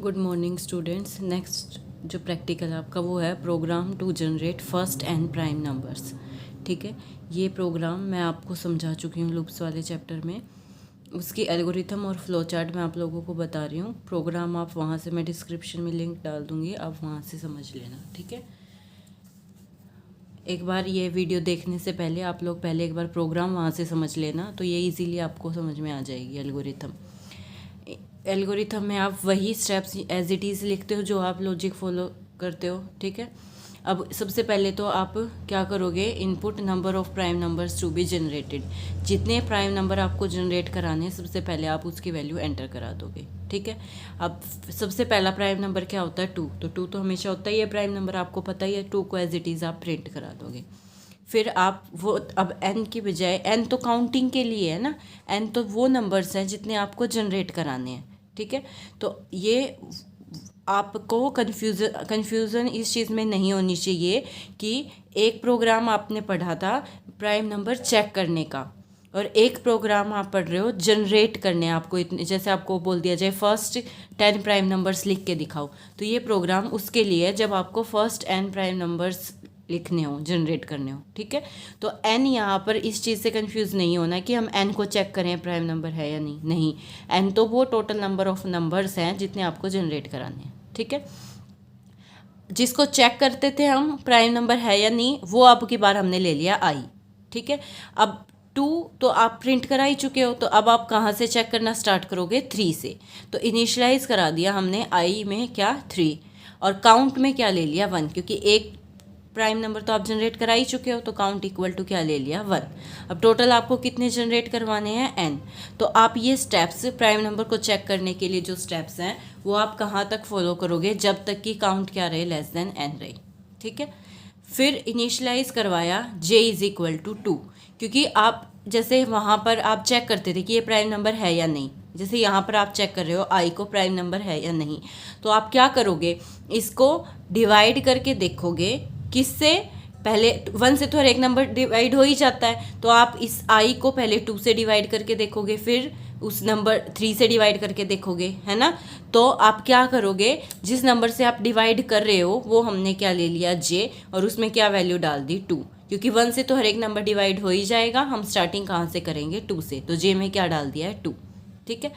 Good morning students. Next जो practical आपका वो है program to generate first and prime numbers. ठीक है, ये प्रोग्राम मैं आपको समझा चुकी हूँ लूप्स वाले चैप्टर में। उसकी एल्गोरिथम और फ्लो चार्ट मैं आप लोगों को बता रही हूँ। प्रोग्राम आप वहाँ से, मैं डिस्क्रिप्शन में लिंक डाल दूँगी, आप वहाँ से समझ लेना। ठीक है, एक बार ये वीडियो देखने से पहले आप लोग पहले एक बार प्रोग्राम वहाँ से समझ लेना, तो ये इजीली आपको समझ में आ जाएगी एल्गोरिथम। एल्गोरिथम में आप वही स्टेप्स एज इट इज़ लिखते हो जो आप लॉजिक फॉलो करते हो। ठीक है, अब सबसे पहले तो आप क्या करोगे, input number of prime numbers to be generated. जितने प्राइम नंबर आपको जनरेट कराने हैं सबसे पहले आप उसकी वैल्यू एंटर करा दोगे। ठीक है, अब सबसे पहला प्राइम नंबर क्या होता है, 2। तो 2 तो हमेशा होता ही है प्राइम नंबर, आपको पता ही है। 2 को एज इट इज़ आप प्रिंट करा दोगे। फिर आप वो, अब n की बजाय, n तो काउंटिंग के लिए है ना, n तो वो नंबर्स हैं जितने आपको जनरेट कराने हैं। ठीक है, तो ये आपको कन्फ्यूज़न इस चीज़ में नहीं होनी चाहिए कि एक प्रोग्राम आपने पढ़ा था प्राइम नंबर चेक करने का, और एक प्रोग्राम आप पढ़ रहे हो जनरेट करने। आपको इतने, जैसे आपको बोल दिया जाए फर्स्ट 10 प्राइम नंबर्स लिख के दिखाओ, तो ये प्रोग्राम उसके लिए है जब आपको फर्स्ट n प्राइम नंबर्स लिखने हो, जनरेट करने हो। ठीक है, तो n यहाँ पर इस चीज़ से कंफ्यूज नहीं होना कि हम n को चेक करें प्राइम नंबर है या नहीं। n तो वो टोटल नंबर ऑफ नंबर्स हैं जितने आपको जनरेट कराने हैं। ठीक है, जिसको चेक करते थे हम प्राइम नंबर है या नहीं, वो अब की बार हमने ले लिया i। ठीक है, अब 2 तो आप प्रिंट करा ही चुके हो, तो अब आप कहाँ से चेक करना स्टार्ट करोगे, 3 से। तो इनिशियलाइज करा दिया हमने i में क्या, 3, और काउंट में क्या ले लिया, 1, क्योंकि एक प्राइम नंबर तो आप जनरेट करा ही चुके हो, तो काउंट इक्वल टू क्या ले लिया, 1। अब टोटल आपको कितने जनरेट करवाने हैं, n। तो आप ये स्टेप्स प्राइम नंबर को चेक करने के लिए जो स्टेप्स हैं वो आप कहाँ तक फॉलो करोगे, जब तक कि काउंट क्या रहे, लेस देन n रहे। ठीक है, फिर इनिशियलाइज करवाया j इज़ इक्वल टू 2, क्योंकि आप जैसे वहाँ पर आप चेक करते थे कि ये प्राइम नंबर है या नहीं, जैसे यहाँ पर आप चेक कर रहे हो i को प्राइम नंबर है या नहीं, तो आप क्या करोगे, इसको डिवाइड करके देखोगे। किससे, पहले 1 से तो हर एक नंबर डिवाइड हो ही जाता है, तो आप इस i को पहले 2 से डिवाइड करके देखोगे, फिर उस नंबर 3 से डिवाइड करके देखोगे, है ना। तो आप क्या करोगे, जिस नंबर से आप डिवाइड कर रहे हो वो हमने क्या ले लिया, j, और उसमें क्या वैल्यू डाल दी, 2, क्योंकि 1 से तो हर एक नंबर डिवाइड हो ही जाएगा। हम स्टार्टिंग कहाँ से करेंगे, 2 से, तो j में क्या डाल दिया है, 2। ठीक है,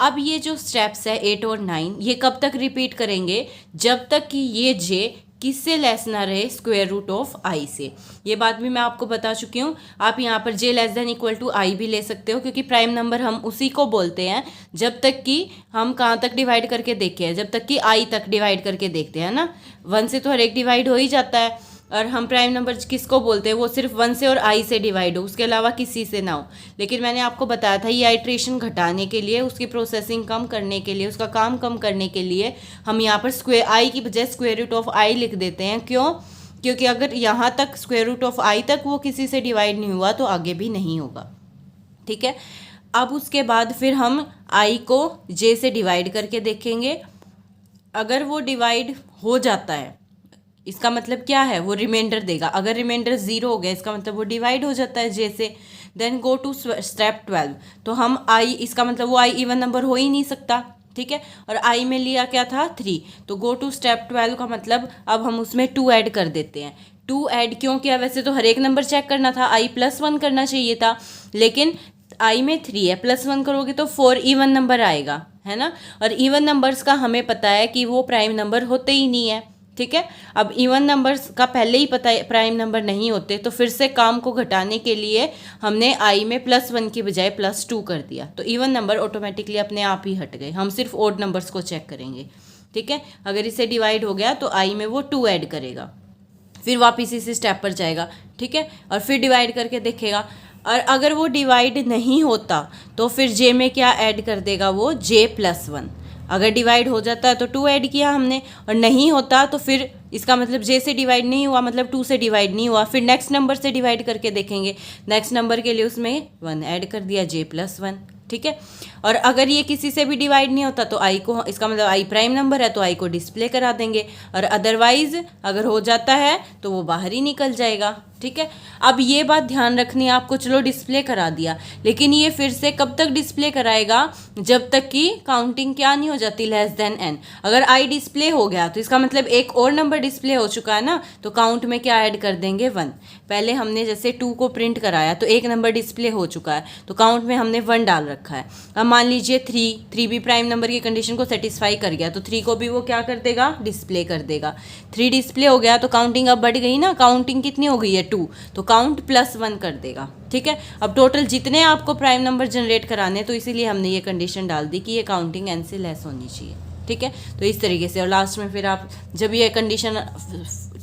अब ये जो स्टेप्स है 8 और 9, ये कब तक रिपीट करेंगे, जब तक कि ये j किससे लेस ना रहे, स्क्वायर रूट ऑफ i से। ये बात भी मैं आपको बता चुकी हूँ। आप यहाँ पर j less than equal to i भी ले सकते हो, क्योंकि प्राइम नंबर हम उसी को बोलते हैं जब तक कि हम कहाँ तक डिवाइड करके देखे हैं, जब तक कि i तक डिवाइड करके देखते हैं ना। 1 से तो हर एक डिवाइड हो ही जाता है, और हम प्राइम नंबर किसको बोलते हैं, वो सिर्फ 1 से और i से डिवाइड हो, उसके अलावा किसी से ना हो। लेकिन मैंने आपको बताया था ये आइट्रेशन घटाने के लिए, उसकी प्रोसेसिंग कम करने के लिए, उसका काम कम करने के लिए हम यहाँ पर स्क्वायर i की बजाय स्क्वायर रूट ऑफ i लिख देते हैं। क्यों, क्योंकि अगर यहाँ तक स्क्वायर रूट ऑफ i तक वो किसी से डिवाइड नहीं हुआ तो आगे भी नहीं होगा। ठीक है, अब उसके बाद फिर हम i को j से डिवाइड करके देखेंगे। अगर वो डिवाइड हो जाता है, इसका मतलब क्या है, वो रिमाइंडर देगा। अगर रिमाइंडर 0 हो गया, इसका मतलब वो डिवाइड हो जाता है j से। देन गो टू स्टेप 12, तो हम i, इसका मतलब वो i इवन नंबर हो ही नहीं सकता। ठीक है, और i में लिया क्या था, 3, तो गो टू स्टेप 12 का मतलब अब हम उसमें 2 ऐड कर देते हैं। 2 ऐड क्यों किया, वैसे तो हर एक नंबर चेक करना था, i +1 करना चाहिए था, लेकिन i में 3 है, +1 करोगे तो 4 इवन नंबर आएगा, है ना। और इवन नंबर्स का हमें पता है कि वो प्राइम नंबर होते ही नहीं है। ठीक है, अब इवन नंबर्स का पहले ही पता है प्राइम नंबर नहीं होते, तो फिर से काम को घटाने के लिए हमने i में +1 की बजाय +2 कर दिया, तो इवन नंबर ऑटोमेटिकली अपने आप ही हट गए। हम सिर्फ ओड नंबर्स को चेक करेंगे। ठीक है, अगर इसे डिवाइड हो गया तो i में वो 2 ऐड करेगा, फिर वापस इसी स्टेप पर जाएगा। ठीक है, और फिर डिवाइड करके देखेगा, और अगर वो डिवाइड नहीं होता तो फिर j में क्या ऐड कर देगा, वो j+1। अगर डिवाइड हो जाता है तो 2 ऐड किया हमने, और नहीं होता तो फिर इसका मतलब j से डिवाइड नहीं हुआ, मतलब 2 से डिवाइड नहीं हुआ, फिर नेक्स्ट नंबर से डिवाइड करके देखेंगे। नेक्स्ट नंबर के लिए उसमें 1 ऐड कर दिया, j+1। ठीक है, और अगर ये किसी से भी डिवाइड नहीं होता तो i को, इसका मतलब i प्राइम नंबर है तो i को डिस्प्ले करा देंगे, और अदरवाइज अगर हो जाता है तो वो बाहर ही निकल जाएगा। ठीक है। अब ये बात ध्यान रखनी है आपको, चलो डिस्प्ले करा दिया, लेकिन ये फिर से कब तक डिस्प्ले कराएगा, जब तक कि काउंटिंग क्या नहीं हो जाती लेस देन n। अगर i डिस्प्ले हो गया तो इसका मतलब एक और नंबर डिस्प्ले हो चुका है ना, तो काउंट में क्या ऐड कर देंगे 1। पहले हमने जैसे 2 को प्रिंट कराया तो एक नंबर डिस्प्ले हो चुका है, तो काउंट में हमने 1 डाल रखा है। अब मान लीजिए 3 भी प्राइम नंबर की कंडीशन को सेटिस्फाई कर गया, तो 3 को भी वो क्या कर देगा, डिस्प्ले कर देगा। 3 डिस्प्ले हो गया तो काउंटिंग अब बढ़ गई ना, काउंटिंग कितनी हो गई है 2, तो काउंट +1 कर देगा। ठीक है। अब टोटल जितने आपको प्राइम नंबर जनरेट कराने, तो इसीलिए हमने ये कंडीशन डाल दी कि ये काउंटिंग n से लेस होनी चाहिए। ठीक है। तो इस तरीके से, और लास्ट में फिर आप जब ये कंडीशन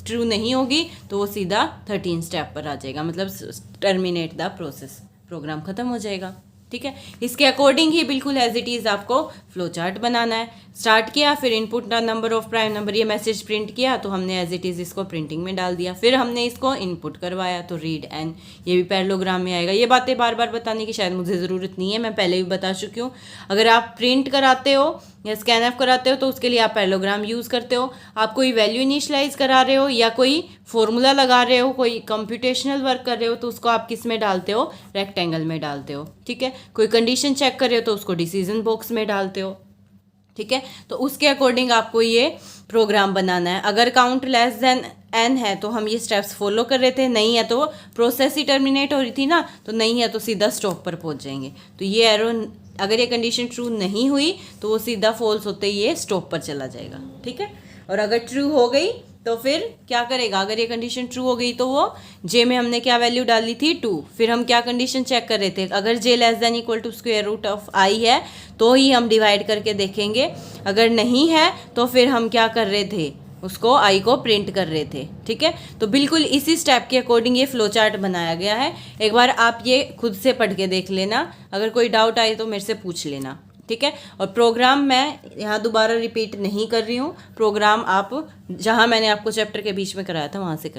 ट्रू नहीं होगी तो वो सीधा 13 स्टेप पर आ जाएगा, मतलब टर्मिनेट द प्रोसेस, प्रोग्राम खत्म हो जाएगा। ठीक है। इसके अकॉर्डिंग ही बिल्कुल एज इट इज़ आपको फ्लो चार्ट बनाना है। स्टार्ट किया, फिर input the number of prime number, ये मैसेज प्रिंट किया तो हमने एज इट इज़ इसको प्रिंटिंग में डाल दिया, फिर हमने इसको इनपुट करवाया तो रीड एन, ये भी पैरेललोग्राम में आएगा। ये बातें बार बार बताने की शायद मुझे ज़रूरत नहीं है, मैं पहले भी बता चुकी हूँ। अगर आप प्रिंट कराते हो या स्कैन ऑफ कराते हो तो उसके लिए आप पैरेललोग्राम यूज़ करते हो। आप कोई वैल्यू इनिशियलाइज करा रहे हो या कोई फॉर्मूला लगा रहे हो, कोई कंप्यूटेशनल वर्क कर रहे हो, तो उसको आप किस में डालते हो, रेक्टेंगल में डालते हो। ठीक है। कोई कंडीशन चेक कर रहे हो तो उसको डिसीजन बॉक्स में डालते हो। ठीक है। तो उसके अकॉर्डिंग आपको ये प्रोग्राम बनाना है। अगर काउंट लेस देन n है तो हम ये स्टेप्स फॉलो कर रहे थे, नहीं है तो प्रोसेस ही टर्मिनेट हो रही थी ना, तो नहीं है तो सीधा स्टॉप पर पहुंच जाएंगे। तो ये एरो, अगर ये कंडीशन ट्रू नहीं हुई तो वो सीधा फॉल्स होते ही ये स्टॉप पर चला जाएगा। ठीक है। और अगर ट्रू हो गई तो फिर क्या करेगा, अगर ये कंडीशन ट्रू हो गई तो वो जे में हमने क्या वैल्यू डाली थी 2, फिर हम क्या कंडीशन चेक कर रहे थे, अगर J less than equal to square root of I है तो ही हम डिवाइड करके देखेंगे, अगर नहीं है तो फिर हम क्या कर रहे थे, उसको आई को प्रिंट कर रहे थे। ठीक है। तो बिल्कुल इसी स्टेप के अकॉर्डिंग ये फ्लो चार्ट बनाया गया है। एक बार आप ये खुद से पढ़ के देख लेना, अगर कोई डाउट आए तो मेरे से पूछ लेना। ठीक है। और प्रोग्राम मैं यहाँ दोबारा रिपीट नहीं कर रही हूँ, प्रोग्राम आप जहाँ मैंने आपको चैप्टर के बीच में कराया था वहाँ से कर